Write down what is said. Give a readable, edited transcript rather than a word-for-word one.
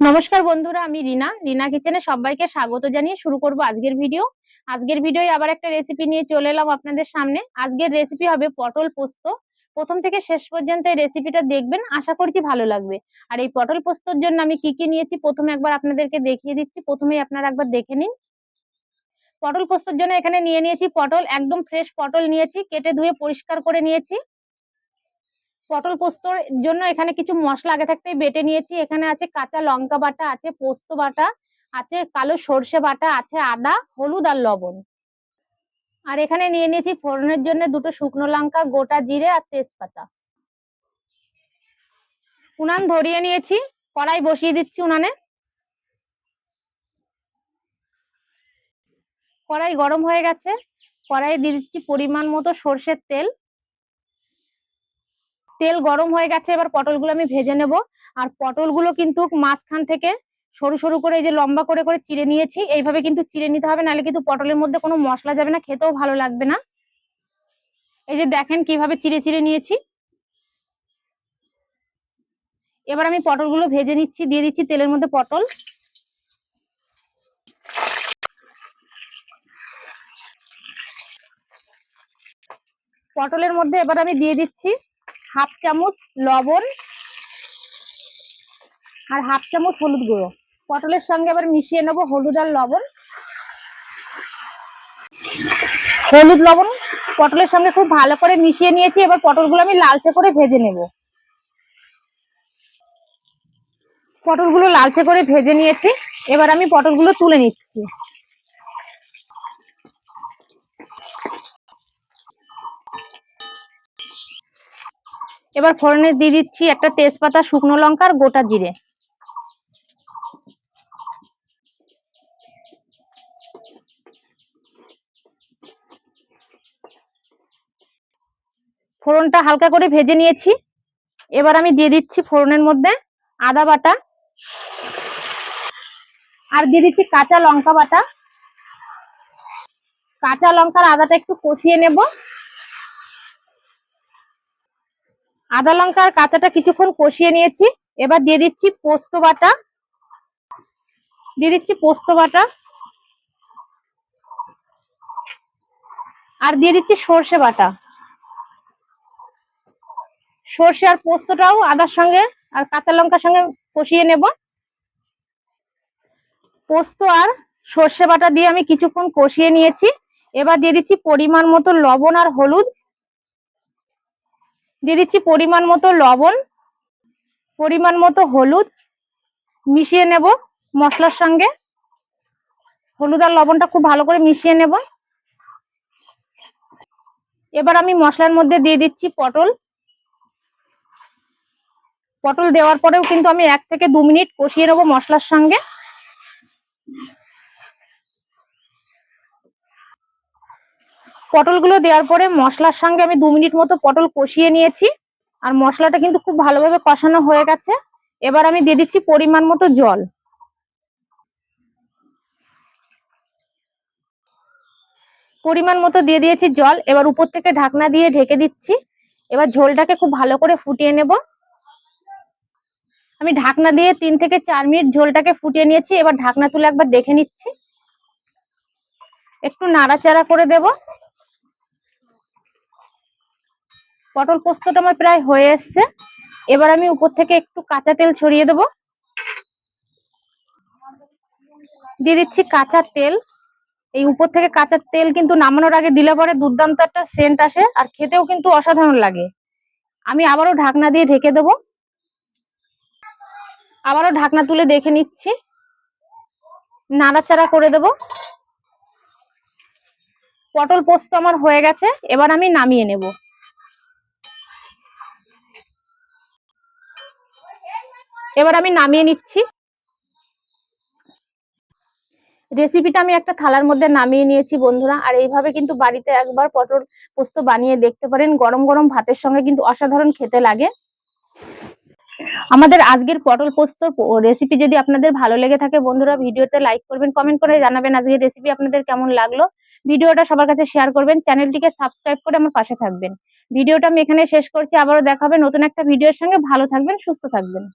নমস্কার বন্ধুরা, আমি রিনা কিচেনে সবাইকে স্বাগত জানিয়ে শুরু করব আজকের ভিডিও। আজকের ভিডিওয় আবার একটা রেসিপি নিয়ে চলে এলাম আপনাদের সামনে। আজকের রেসিপি হবে পটল পোস্ত। প্রথম থেকে শেষ পর্যন্ত এই রেসিপিটা দেখবেন, আশা করছি ভালো লাগবে। আর এই পটল পোস্তর জন্য আমি কি কি নিয়েছি প্রথমে একবার আপনাদেরকে দেখিয়ে দিচ্ছি, প্রথমেই আপনারা একবার দেখে নিন। পটল পোস্তর জন্য এখানে নিয়েছি পটল, একদম ফ্রেশ পটল নিয়েছি, কেটে ধুয়ে পরিষ্কার করে নিয়েছি। পটল পোস্তর জন্য এখানে কিছু মশলা আগে থাকতেই বেটে নিয়েছি। এখানে আছে কাঁচা লঙ্কা বাটা, আছে পোস্ত বাটা, আছে কালো সর্ষে বাটা, আছে আদা, হলুদ আর লবণ। আর এখানে নিয়ে নিয়েছি ফোড়নের জন্য দুটো শুকনো লঙ্কা, গোটা জিরে আর তেজপাতা। উনান ধরিয়ে নিয়েছি, কড়াই বসিয়ে দিচ্ছি উনানে। কড়াই গরম হয়ে গেছে, কড়াই দিয়ে দিচ্ছি পরিমাণ মতো সর্ষের তেল। তেল গরম হয়ে গেছে, এবার পটলগুলো আমি ভেজে নেব। আর পটলগুলো কিন্তু মাঝখান থেকে সরু সরু করে এই যে লম্বা করে করে চিড়ে নিয়েছি, এইভাবে কিন্তু চিড়ে নিতে হবে, নাহলে কিন্তু পটলের মধ্যে কোনো মশলা যাবে না, খেতেও ভালো লাগবে না। এই যে দেখেন কিভাবে চিড়ে চিড়ে নিয়েছি। এবার আমি পটলগুলো ভেজে নিচ্ছি, দিয়ে দিচ্ছি তেলের মধ্যে পটল। পটলের মধ্যে এবার আমি দিয়ে দিচ্ছি হাফ চামচ লবণ আর হাফ চামচ হলুদ গুঁড়ো। পটলের সঙ্গে এবার মিশিয়ে নেবো হলুদ আর লবণ। হলুদ লবণ পটলের সঙ্গে খুব ভালো করে মিশিয়ে নিয়েছি। এবার পটলগুলো আমি লালচে করে ভেজে নেব। পটলগুলো লালচে করে ভেজে নিয়েছি, এবার আমি পটলগুলো তুলে নিচ্ছি। এবার ফোড়নে দিয়ে দিচ্ছি একটা তেজপাতা, শুকনো লঙ্কা আর গোটা জিরে। ফোড়নটা হালকা করে ভেজে নিয়েছি, এবার আমি দিয়ে দিচ্ছি ফোড়নের মধ্যে আদা বাটা আর দিয়ে দিচ্ছি কাঁচা লঙ্কা বাটা। কাঁচা লঙ্কার আদাটা একটু কষিয়ে নেব। আদা লঙ্কা আর কাঁচাটা কিছুক্ষণ কষিয়ে নিয়েছি, এবার দিয়ে দিচ্ছি পোস্ত বাটা। আর দিয়ে দিচ্ছি সর্ষে বাটা। সর্ষে আর পোস্তটাও আদার সঙ্গে আর কাঁচা লঙ্কার সঙ্গে কষিয়ে নেব। পোস্ত আর সর্ষে বাটা দিয়ে আমি কিছুক্ষণ কষিয়ে নিয়েছি, এবার দিয়ে দিচ্ছি পরিমাণ মতো লবণ আর হলুদ। দিয়ে দিচ্ছি পরিমাণ মতো লবণ, পরিমাণ মতো হলুদ, মিশিয়ে নেব মশলার সঙ্গে। হলুদ আর লবণটা খুব ভালো করে মিশিয়ে নেব। এবার আমি মশলার মধ্যে দিয়ে দিচ্ছি পটল। পটল দেওয়ার পরেও কিন্তু আমি 1 থেকে 2 মিনিট কষিয়ে নেব মশলার সঙ্গে। পটলগুলো দেওয়ার পরে মশলার সঙ্গে আমি 2 মিনিট মতো পটল কষিয়ে নিয়েছি, আর মশলাটা কিন্তু খুব ভালোভাবে কষানো হয়ে গেছে। এবার আমি দিয়ে দিচ্ছি পরিমাণ মতো জল। পরিমাণ মতো দিয়ে দিয়েছি জল, এবার উপর থেকে ঢাকনা দিয়ে ঢেকে দিচ্ছি। এবার ঝোলটাকে খুব ভালো করে ফুটিয়ে নেব। আমি ঢাকনা দিয়ে 3 থেকে 4 মিনিট ঝোলটাকে ফুটিয়ে নিয়েছি, এবার ঢাকনা তুলে একবার দেখে নিচ্ছি। একটু নাড়াচাড়া করে দেব। পটল পোস্তটা আমার প্রায় হয়ে এসছে, এবার আমি উপর থেকে একটু কাঁচা তেল ছড়িয়ে দেব। দিয়ে দিচ্ছি কাঁচা তেল। এই উপর থেকে কাঁচা তেল কিন্তু নামানোর আগে দিলে পরে দুর্দান্ত একটা সেন্ট আসে, আর খেতেও কিন্তু অসাধারণ লাগে। আমি আবারও ঢাকনা দিয়ে ঢেকে দেব। আবারও ঢাকনা তুলে দেখে নিচ্ছি, নাড়াচাড়া করে দেব। পটল পোস্ত আমার হয়ে গেছে, এবার আমি নামিয়ে নেব। এবার আমি নামিয়ে নিচ্ছি। রেসিপিটা আমি একটা থালার মধ্যে নামিয়ে নিয়েছি বন্ধুরা। আর এইভাবে কিন্তু বাড়িতে একবার পটল পোস্ত বানিয়ে দেখতে পারেন, গরম গরম ভাতের সঙ্গে কিন্তু অসাধারণ খেতে লাগে। আমাদের আজকের পটল পোস্ত রেসিপি যদি আপনাদের ভালো লেগে থাকে বন্ধুরা, ভিডিওতে লাইক করবেন, কমেন্ট করে জানাবেন আজকের রেসিপি আপনাদের কেমন লাগলো। ভিডিওটা সবার কাছে শেয়ার করবেন, চ্যানেলটিকে সাবস্ক্রাইব করে আমার পাশে থাকবেন। ভিডিওটা আমি এখানে শেষ করছি, আবারও দেখাবে নতুন একটা ভিডিওর সঙ্গে। ভালো থাকবেন, সুস্থ থাকবেন।